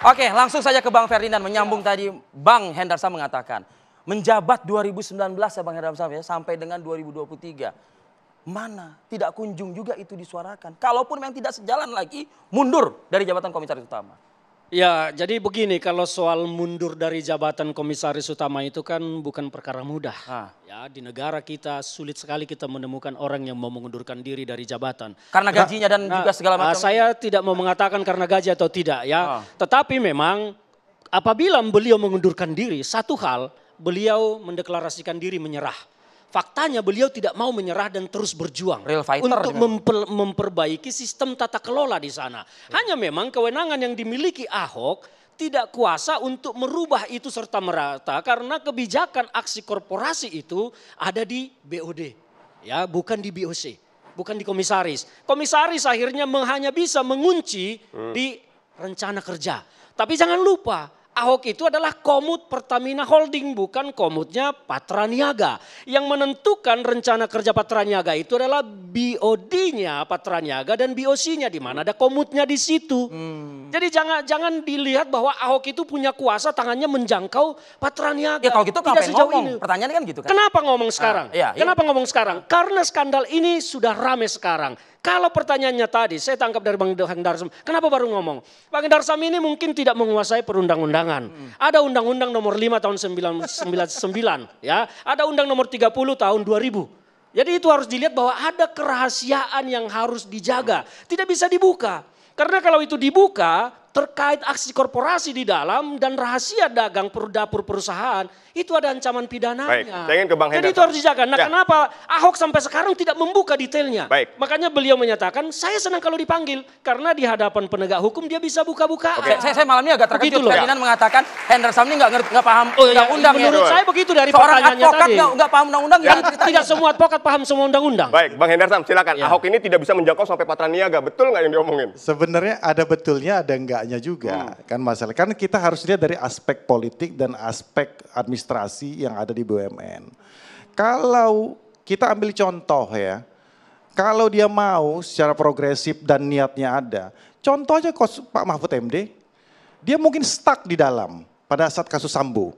Oke, langsung saja ke Bang Ferdinand menyambung tadi Bang Hendarsam mengatakan menjabat 2019 ya Bang Hendarsam ya sampai dengan 2023. Mana tidak kunjung juga itu disuarakan. Kalaupun memang tidak sejalan lagi mundur dari jabatan komisaris utama. Ya, jadi begini, kalau soal mundur dari jabatan komisaris utama itu kan bukan perkara mudah. Ya, di negara kita sulit sekali kita menemukan orang yang mau mengundurkan diri dari jabatan. Karena gajinya dan juga segala macam. Saya tidak mau mengatakan karena gaji atau tidak ya. Tetapi memang apabila beliau mengundurkan diri, satu hal beliau mendeklarasikan diri menyerah. Faktanya beliau tidak mau menyerah dan terus berjuang untuk memperbaiki sistem tata kelola di sana. Hanya memang kewenangan yang dimiliki Ahok tidak kuasa untuk merubah itu serta merata karena kebijakan aksi korporasi itu ada di BOD, ya bukan di BOC, bukan di komisaris. Komisaris akhirnya hanya bisa mengunci di rencana kerja. Tapi jangan lupa, Ahok itu adalah komut Pertamina Holding, bukan komutnya Patra Niaga. Yang menentukan rencana kerja Patra Niaga itu adalah BOD-nya Patra Niaga dan BOC-nya, di mana ada komutnya di situ. Jadi jangan dilihat bahwa Ahok itu punya kuasa tangannya menjangkau Patra Niaga. Ya kalau gitu ngapain ngomong? Pertanyaannya kan gitu kan. Kenapa ngomong sekarang? Kenapa ngomong sekarang? Karena skandal ini sudah rame sekarang. Kalau pertanyaannya tadi, saya tangkap dari Bang Hendarsam, kenapa baru ngomong? Bang Hendarsam ini mungkin tidak menguasai perundang-undangan. Ada Undang-Undang nomor 5 tahun 1999, ya. Ada Undang nomor 30 tahun 2000. Jadi itu harus dilihat bahwa ada kerahasiaan yang harus dijaga. Tidak bisa dibuka. Karena kalau itu dibuka, terkait aksi korporasi di dalam dan rahasia dagang dapur perusahaan, itu ada ancaman pidananya. Baik, saya ingin ke Bang Hendarsam. Jadi itu harus dijaga. Nah kenapa Ahok sampai sekarang tidak membuka detailnya? Baik. Makanya beliau menyatakan, saya senang kalau dipanggil. Karena di hadapan penegak hukum dia bisa buka-bukaan. Saya malamnya agak terkejut. Ferdinand mengatakan Hendarsam ini nggak paham undang-undang. Menurut saya begitu dari seorang pertanyaannya advokat tadi. nggak paham undang-undang. Tidak semua advokat paham semua undang-undang. Baik, Bang Hendarsam silakan. Ahok ini tidak bisa menjangkau sampai Patra Niaga. Betul nggak yang diomongin? Sebenarnya ada betulnya, ada enggaknya juga. Kan masalah, kan kita harus lihat dari aspek politik dan aspek administrasi yang ada di BUMN. Kalau kita ambil contoh ya, kalau dia mau secara progresif dan niatnya ada, contoh aja Pak Mahfud MD, dia mungkin stuck di dalam pada saat kasus Sambo.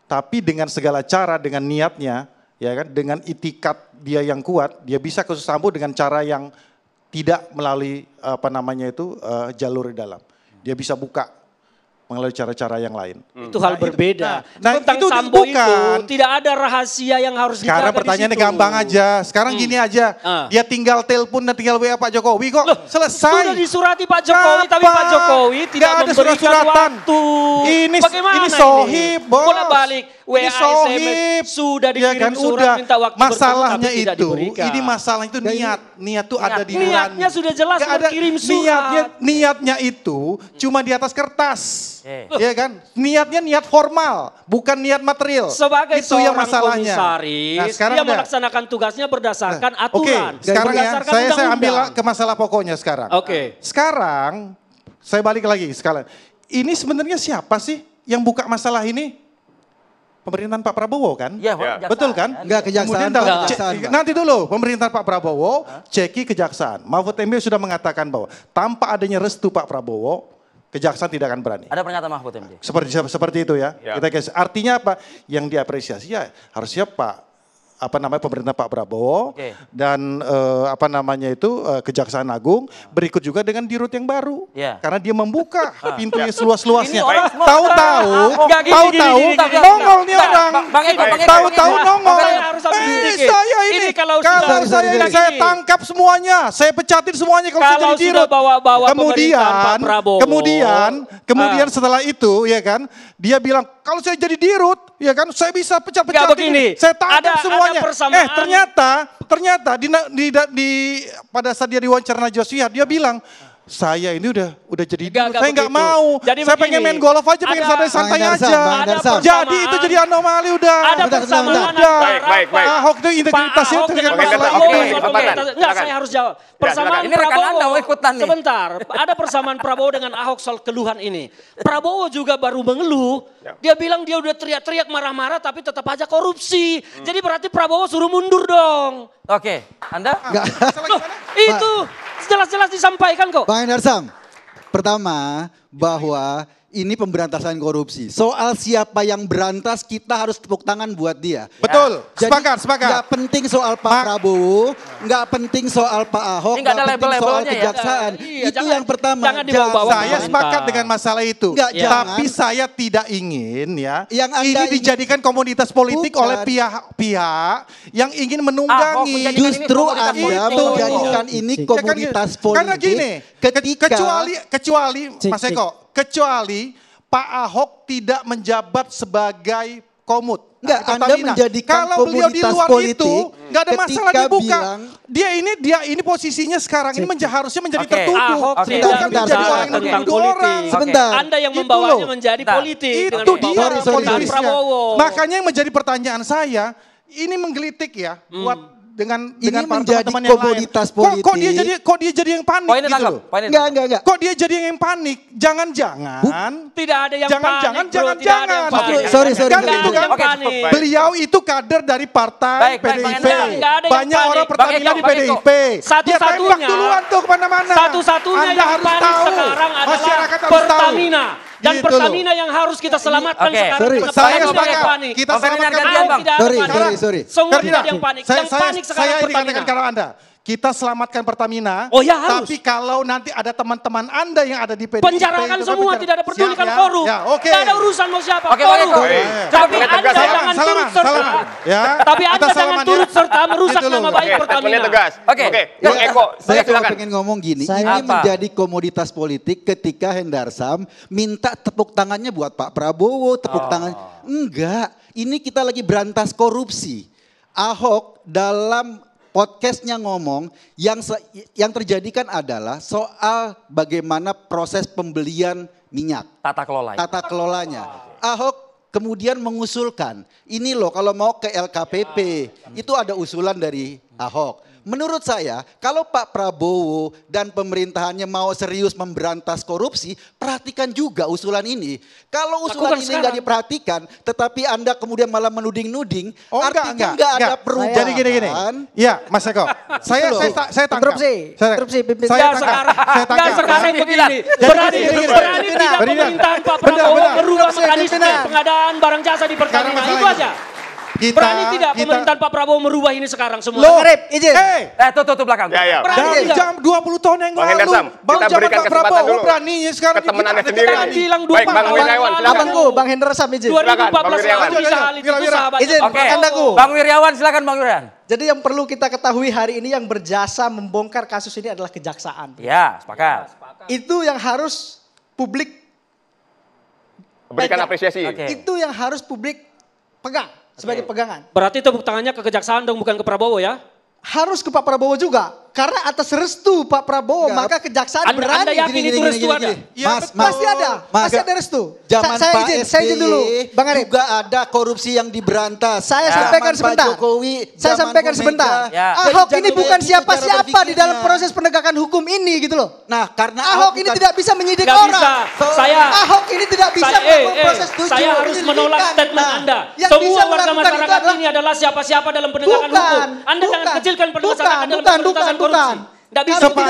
Tapi dengan segala cara, dengan niatnya, ya kan, dengan itikat dia yang kuat, dia bisa kasus Sambo dengan cara yang tidak melalui jalur di dalam. Dia bisa buka melalui cara-cara yang lain. Itu hal berbeda. Tentang itu Sambo bukan. itu tidak ada rahasia yang harus dijaga. Sekarang pertanyaannya gampang aja. Sekarang gini aja. Dia tinggal telepon dan tinggal WA Pak Jokowi kok. Selesai. Sudah disurati Pak Jokowi, tapi Pak Jokowi tidak memberikan waktu. Ini Bagaimana sohib, bos. Bolak-balik. WA, SMS sudah dikirim surat minta waktu masalahnya bertemu, itu, ini masalah itu niat. Niat itu ada di nurani. Niatnya sudah jelas berkirim surat. Niatnya itu cuma di atas kertas. Ya kan? Niatnya niat formal, bukan niat material. Sebagai itu yang seorang masalahnya. komisaris, dia melaksanakan tugasnya berdasarkan aturan. Oke, sekarang ya, saya ambil ke masalah pokoknya sekarang. Sekarang, saya balik lagi sekalian. Ini sebenarnya siapa sih yang buka masalah ini? Pemerintahan Pak Prabowo kan? Ya, betul kan? Enggak, kejaksaan. Nanti dulu, pemerintahan Pak Prabowo ceki kejaksaan. Mahfud MD sudah mengatakan bahwa tanpa adanya restu Pak Prabowo, kejaksaan tidak akan berani. Ada pernyataan Mahfud MD. Seperti itu ya. Artinya apa? Yang diapresiasi ya harusnya pemerintah Pak Prabowo dan Kejaksaan Agung berikut juga dengan dirut yang baru. Karena dia membuka pintunya seluas-luasnya. Tahu-tahu nongol nih orang. Tahu-tahu nongol. Saya ini kalau saya tangkap semuanya, saya pecatin semuanya kalau saya jadi dirut. Kemudian setelah itu ya kan, dia bilang kalau saya jadi dirut, ya kan, saya bisa pecat-pecatin. Saya tangkap semuanya. Ternyata pada saat dia diwawancara Joshua, dia bilang, saya ini udah jadi dirut, saya nggak mau. Saya pengen main golf aja, pengen santai-santai aja. Jadi itu jadi anomali udah. Ada persamaan. Baik. Ahok itu integritasnya terkait masalah itu. Enggak, saya harus jawab. Persamaan ini rekan Anda mau ikutan nih. Sebentar, ada persamaan Prabowo dengan Ahok soal keluhan ini. Prabowo juga baru mengeluh. Dia bilang dia udah teriak-teriak marah-marah tapi tetap aja korupsi. Jadi berarti Prabowo suruh mundur dong. Oke, Anda? Itu jelas-jelas disampaikan kok. Bang Hendarsam, pertama bahwa ini pemberantasan korupsi. Soal siapa yang berantas kita harus tepuk tangan buat dia. Betul, Jadi, sepakat. Nggak penting soal Pak Prabowo, nggak penting soal Pak Ahok, Ini nggak ada nggak penting soal label-labelnya ya. kejaksaan. Iya, Itu yang pertama. jangan dibawa-bawa. Saya sepakat dengan masalah itu. Enggak, Tapi jangan. saya tidak ingin ya Yang Anda ini ingin- dijadikan komoditas politik Bukan. oleh pihak-pihak yang ingin Ahok menunggangi. menjadikan ini Justru komoditas Anda politik. menjadikan ini Ya kan, komoditas politik. Karena gini, kecuali Mas Eko, kecuali Pak Ahok tidak menjabat sebagai komut. Enggak, atau Anda Pertamina. menjadikan Kalau beliau di komoditas luar politik itu nggak ada masalah ketika dibuka. bilang- Dia ini posisinya sekarang ini harusnya menjadi Oke. tertuduh. Ahok Oke. tidak Bukan Sebentar, menjadi sebentar, orang yang tentang menuduh politik. orang. Sebentar. Anda yang Itu membawanya loh. menjadi Nah, politik. dengan Itu membawa dia sorry, pemerintahan politisnya. Prabowo. Makanya yang menjadi pertanyaan saya, ini menggelitik ya buat dengan para menjadi teman-teman yang lain. komoditas Kok dia politik. jadi yang panik Poinnya gitu tangkap. loh. Poinnya Enggak, tangkap. enggak. Kok dia jadi yang panik? Jangan-jangan Tidak ada yang Jangan-jangan, panik, bro. Tidak ada yang jangan-jangan. panik. Sorry, Kan Tidak gitu ada kan? yang Oke, panik. cukup. beliau itu kader dari partai Baik, Bang PDIP. Hendra. Nggak ada yang Banyak panik. orang Pertamina Bang di Eko, Bang Eko. PDIP. Dia Satu-satunya- tembak duluan tuh kemana-mana. Satu-satunya Anda yang harus panik tahu. sekarang adalah Masyarakat harus tahu. Pertamina. Dan Gitu Pertamina yang harus kita selamatkan Oke. sekarang. Sorry. Kenapa Saya tidak ada sepakat. yang panik? Kita Bang Ferdinand selamatkan gantian, Ahok Bang. tidak ada Sorry, panik. sorry. Semua Ferdinand, tidak ada yang panik. Yang panik sekarang saya ingatkan Pertamina. kalau Anda. Kita selamatkan Pertamina. Oh ya, harus. Tapi kalau nanti ada teman-teman Anda yang ada di PDIP. Penjarakan itu semua, penjara- tidak ada pedulikan Siap, ya? korup. Ya, oke. Tidak ada urusan mau siapa, Oke, Bang Eko. korup. Tapi Oke, Anda tegas ya. jangan turut serta. Salaman. Ya. Tapi Kita Anda jangan salaman ya. turut serta merusak Gitu loh. nama baik Oke, Pertamina. statementnya tegas. Oke. Bang Eko, Saya cuma silakan. pengen ngomong gini, Saya- ini Apa? menjadi komoditas politik ketika Hendarsam minta tepuk tangannya buat Pak Prabowo, tepuk tangan. Enggak, ini kita lagi berantas korupsi. Ahok dalam podcastnya ngomong yang terjadi kan adalah soal bagaimana proses pembelian minyak. Tata kelola. Tata kelolanya. Ahok kemudian mengusulkan, ini loh kalau mau ke LKPP, itu ada usulan dari Ahok. Menurut saya, kalau Pak Prabowo dan pemerintahannya mau serius memberantas korupsi, perhatikan juga usulan ini. Kalau usulan Lakukan ini nggak sekarang. diperhatikan, tetapi Anda kemudian malah menuding-nuding, Oh, artinya nggak ada perubahan. Jadi gini. Iya, Mas Eko. Saya tangkap. Interupsi, Saya interupsi, pimpin. saya Enggak tangkap. sekarang, Saya enggak tangkap. sekarang Jadi begini. jadi Berani gini. berani tidak Ferdinand. pemerintahan Pak Benar, Prabowo benar. merubah Interupsi, mekanisme Ferdinand. pengadaan barang jasa di Pertamina. masalah Itu ini. aja. Berani tidak pemerintahan Pak Prabowo merubah ini sekarang semua? Loh, Arif, izin. Tuh belakang. Ya, ya. Berani dari tidak? jam 20 tahun yang Bang lalu, Hendarsam, Bang kita zaman berikan Pak kesempatan Prabowo dulu. beraninya sekarang Ke teman Anda kita sendiri. Kan bilang Baik, 20 Bang tahun Wiryawan, lalu. silakan. Abangku, Bang Hendarsam izin. 2014 Wiryawan. lalu bisa hal itu Wiryawan. sahabat. Izin, Oke. Andaku. Bang Wiryawan, silakan Bang Wiryawan. Jadi yang perlu kita ketahui hari ini yang berjasa membongkar kasus ini adalah kejaksaan. Ya, sepakat. Itu yang harus publik Berikan pegang. apresiasi. Oke. Itu yang harus publik pegang sebagai pegangan. Berarti tepuk tangannya ke kejaksaan dong, bukan ke Prabowo ya? Harus ke Pak Prabowo juga. Karena atas restu Pak Prabowo, Enggak. maka kejaksaan Anda berani. yakin itu restu ada? Mas, Pasti ada, pasti ada restu. Zaman saya Pak izin, SBY saya izin dulu, Bang Arif. juga ada korupsi yang diberantas. Saya Zaman sampaikan Pak sebentar. Jokowi, Saya zaman sampaikan Bu sebentar. Mega. Ya. Jadi Ahok jangan ini bukan begitu siapa-siapa cara di dalam berpikirnya. proses penegakan hukum ini gitu loh. Nah, karena Ahok ini tidak bisa menyidik Nggak orang. bisa. Ahok ini tidak bisa Saya, melakukan proses tujuh. saya harus menolak statement Anda. Yang Semua bisa warga melakukan itu masyarakat adalah ini adalah siapa-siapa dalam penegakan hukum. Anda jangan kecilkan masyarakat dalam pemberantasan korupsi. Nggak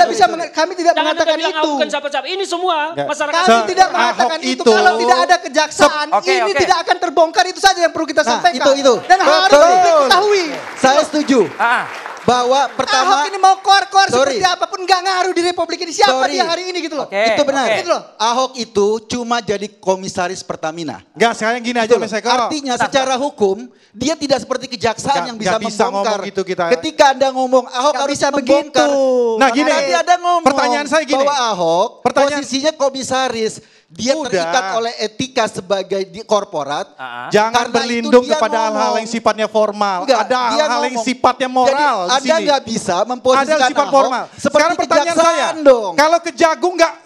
bisa. Kami tidak Jangan mengatakan Anda bilang itu. Ahok bukan siapa-siapa. Ini semua masyarakat. Kami tidak Ahok mengatakan itu. itu- Kalau tidak ada kejaksaan, Oke, ini oke. tidak akan terbongkar. Itu saja yang perlu kita Nah, sampaikan. itu. Dan harus Betul. diketahui. Saya setuju Ah, bahwa Ahok pertama ini mau keluar Sorry. seperti apapun nggak ngaruh di Republik ini. Siapa Sorry. dia hari ini gitu loh. Oke. itu benar. oke. Gitu loh. Ahok itu cuma jadi komisaris Pertamina. Enggak, sekarang gini aja Gitu loh. Mas Eko. Artinya secara hukum dia tidak seperti kejaksaan Nggak- yang bisa nggak bisa membongkar. ngomong gitu kita. Ketika Anda ngomong Ahok Nggak harus bisa membongkar. begitu. Nah, gini. Tadi Anda ngomong Pertanyaan saya gini. bahwa Ahok Pertanyaan- posisinya komisaris. Dia Udah. terikat oleh etika sebagai korporat. Jangan Karena berlindung itu dia kepada hal-hal ngomong. yang sifatnya formal. Enggak, Ada dia hal-hal yang ngomong. sifatnya moral Jadi di Anda sini. nggak bisa memposisikan Ada sifat Ahok formal. seperti Sekarang pertanyaan saya, kejaksaan dong.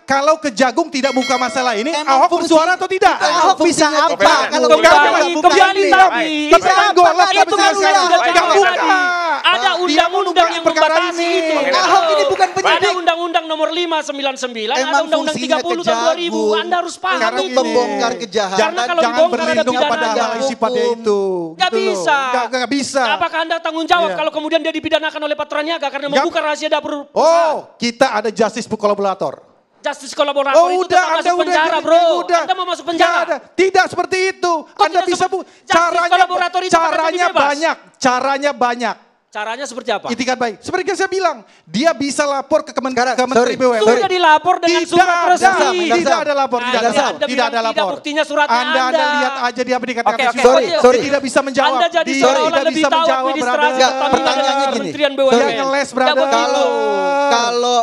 kalau Kejagung tidak buka masalah ini, Emang Ahok fungsi- bersuara atau tidak? Itu Ahok bisa fungsinya apa? Kejagung. Kalau Kembali, Kejagung bukan kembali ini. tapi Tapi main golf Itu tapi kan sekarang udah nggak buka. Ada Dia undang-undang menugas yang perkara membatasi ini. itu. Ahok ini bukan Ada penyidik. undang-undang nomor 599, ada Emang undang-undang fungsinya 30 tahun 2000. Kejagung. Anda harus paham Sekarang itu. gini. Membongkar kejahatan. Karena kalau Jangan dibongkar ada berlindung pidana pada hal yang sifatnya hukum. itu. Nggak Gitu loh. bisa. Nggak bisa. Apakah Anda tanggung jawab Iya. kalau kemudian dia dipidanakan oleh Patraniaga karena Nggak- membuka rahasia dapur? Oh, kita ada justice kolaborator. Justice kolaborator itu tetap masuk penjara, bro. Anda mau masuk penjara. Tidak seperti itu. Anda bisa caranya banyak. Caranya seperti apa? Itikat baik. Seperti yang saya bilang, dia bisa lapor ke Menteri BUMN. Sudah dilapor dengan surat resmi. Tidak ada lapor, tidak ada lapor. Tidak buktinya suratnya Anda lihat aja dia dikatakan sorry. Dia tidak bisa menjawab. Anda jadi seolah-olah lebih tahu administrasi pertanyaannya gini. Kementerian BUMN. Dia ngeles, brother. Kalau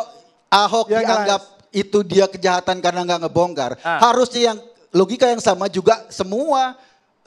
Ahok dianggap itu dia kejahatan karena nggak ngebongkar, harusnya yang logika yang sama juga semua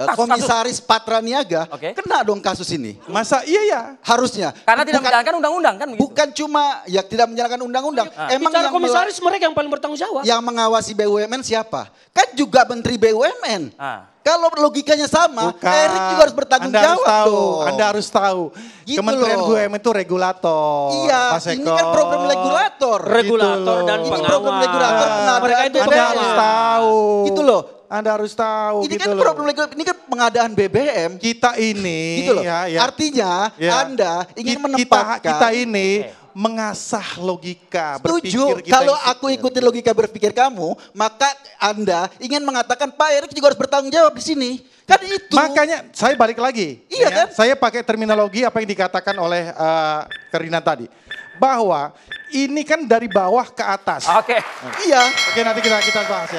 komisaris Patra Niaga kena dong kasus ini. Masa iya ya? Harusnya. Karena tidak menjalankan undang-undang kan begitu. Bukan cuma ya tidak menjalankan undang-undang. Emang bicara yang komisaris mereka yang paling bertanggung jawab. Yang mengawasi BUMN siapa? Kan juga Menteri BUMN. Kalau logikanya sama, Erik juga harus bertanggung jawab dong. Anda harus tahu. Gitu Kementerian loh. BUMN itu regulator. Iya, ini kan program regulator. Regulator dan Ini pengawas. program regulator pengadaan Mereka itu Anda harus tahu. Gitu loh. Anda harus tahu. Ini gitu kan loh. problem regulator, ini kan pengadaan BBM. Kita ini, Gitu loh. ya. Artinya Anda ingin Kita menempatkan. ini mengasah logika Setuju. berpikir kita. Kalau aku ikuti logika berpikir kamu, maka Anda ingin mengatakan Pak Erik juga harus bertanggung jawab di sini. Kan itu. Makanya saya balik lagi. Iya kan? Saya pakai terminologi apa yang dikatakan oleh Ferdinand tadi. Bahwa ini kan dari bawah ke atas. Oke. Iya. Oke, nanti kita bahas ya.